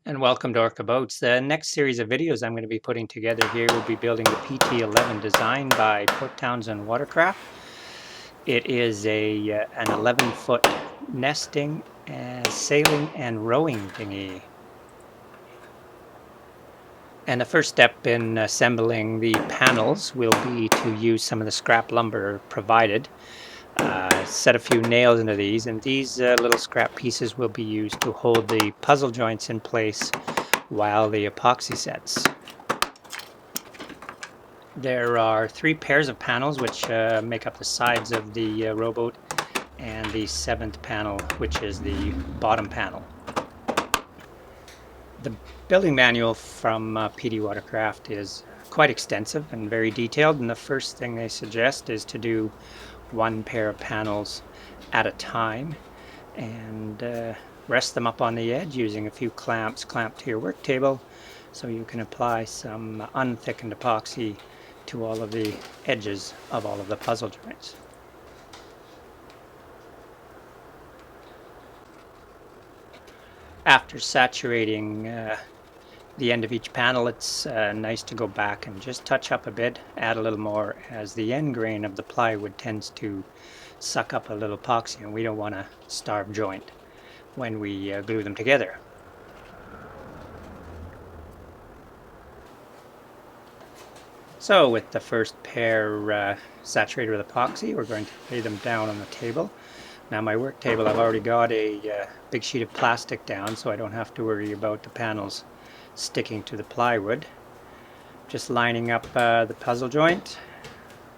And welcome to Orca Boats. The next series of videos I'm going to be putting together here will be building the PT11 designed by Port Townsend Watercraft. It is an 11-foot nesting, sailing and rowing dinghy. And the first step in assembling the panels will be to use some of the scrap lumber provided. Set a few nails into these, and these little scrap pieces will be used to hold the puzzle joints in place while the epoxy sets. There are 3 pairs of panels which make up the sides of the rowboat, and the 7th panel, which is the bottom panel. The building manual from PD Watercraft is quite extensive and very detailed, and the first thing they suggest is to do 1 pair of panels at a time and rest them up on the edge using a few clamps clamped to your work table, so you can apply some unthickened epoxy to all of the edges of all of the puzzle joints. After saturating the end of each panel, it's nice to go back and just touch up a bit, add a little more, as the end grain of the plywood tends to suck up a little epoxy, and we don't want to starve joint when we glue them together. So with the first pair saturated with epoxy, we're going to lay them down on the table. Now my work table, I've already got a big sheet of plastic down, so I don't have to worry about the panels sticking to the plywood. Just lining up the puzzle joint,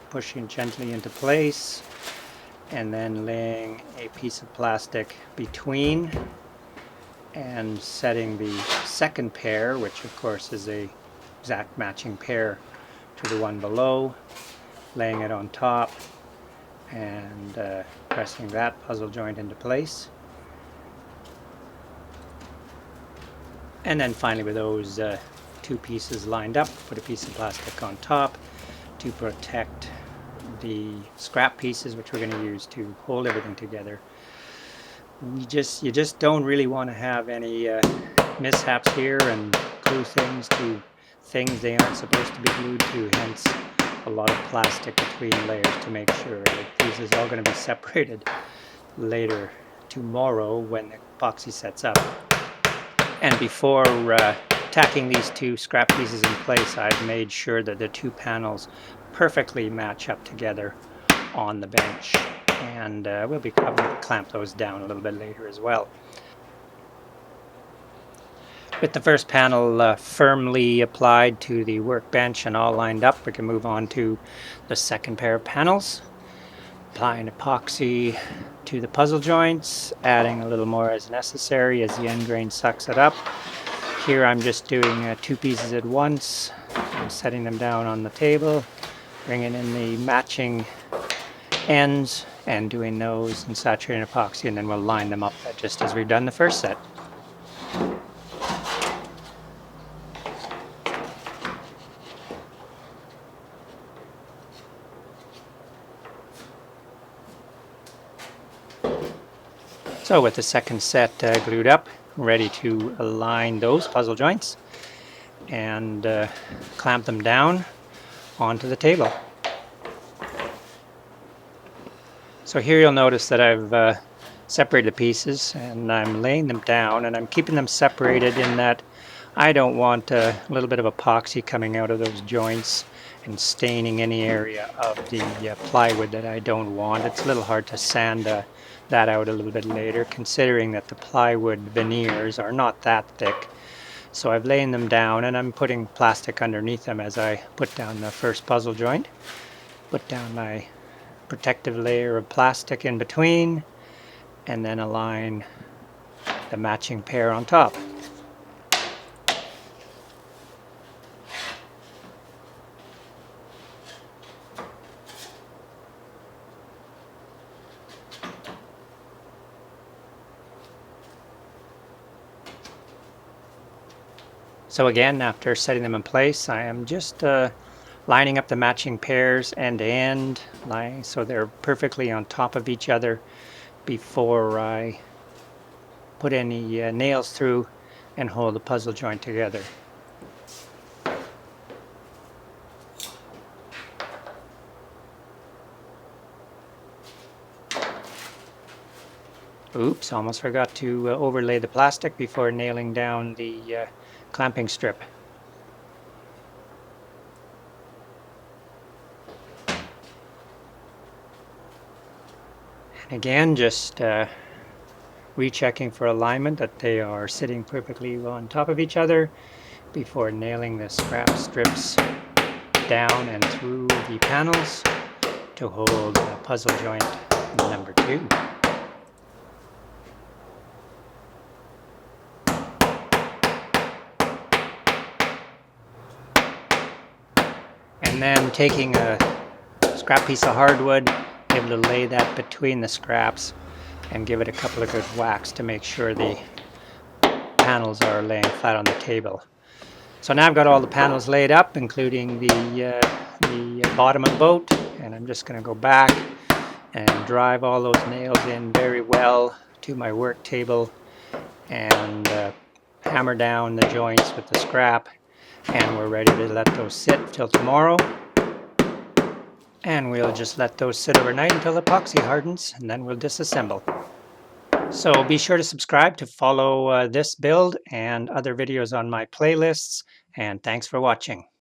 pushing gently into place, and then laying a piece of plastic between and setting the second pair, which of course is a exact matching pair to the one below, laying it on top and pressing that puzzle joint into place. And then finally, with those 2 pieces lined up, put a piece of plastic on top to protect the scrap pieces, which we're going to use to hold everything together. You just don't really want to have any mishaps here and glue things to things they aren't supposed to be glued to, hence a lot of plastic between layers to make sure that this is all going to be separated later tomorrow when the epoxy sets up. And before tacking these 2 scrap pieces in place, I've made sure that the 2 panels perfectly match up together on the bench, and we'll be clamp those down a little bit later as well. With the first panel firmly applied to the workbench and all lined up, we can move on to the second pair of panels. Applying epoxy to the puzzle joints, adding a little more as necessary as the end grain sucks it up. Here I'm just doing 2 pieces at once. I'm setting them down on the table, bringing in the matching ends and doing those and saturating epoxy, and then we'll line them up just as we've done the first set. So with the second set glued up, ready to align those puzzle joints and clamp them down onto the table. So here you'll notice that I've separated the pieces and I'm laying them down, and I'm keeping them separated in that I don't want a little bit of epoxy coming out of those joints and staining any area of the plywood that I don't want. It's a little hard to sand that out a little bit later, considering that the plywood veneers are not that thick. So I've laid them down and I'm putting plastic underneath them as I put down the first puzzle joint. Put down my protective layer of plastic in between, and then align the matching pair on top. So again, after setting them in place, I am just lining up the matching pairs end to end, so they're perfectly on top of each other before I put any nails through and hold the puzzle joint together. Oops, almost forgot to overlay the plastic before nailing down the clamping strip. And again, just rechecking for alignment that they are sitting perfectly on top of each other before nailing the scrap strips down and through the panels to hold puzzle joint number 2. And then taking a scrap piece of hardwood, able to lay that between the scraps and give it a couple of good whacks to make sure the panels are laying flat on the table. So now I've got all the panels laid up, including the bottom of the boat, and I'm just going to go back and drive all those nails in very well to my work table and hammer down the joints with the scrap, and we're ready to let those sit till tomorrow. And we'll just let those sit overnight until the epoxy hardens, and then we'll disassemble. So be sure to subscribe to follow this build and other videos on my playlists, and thanks for watching.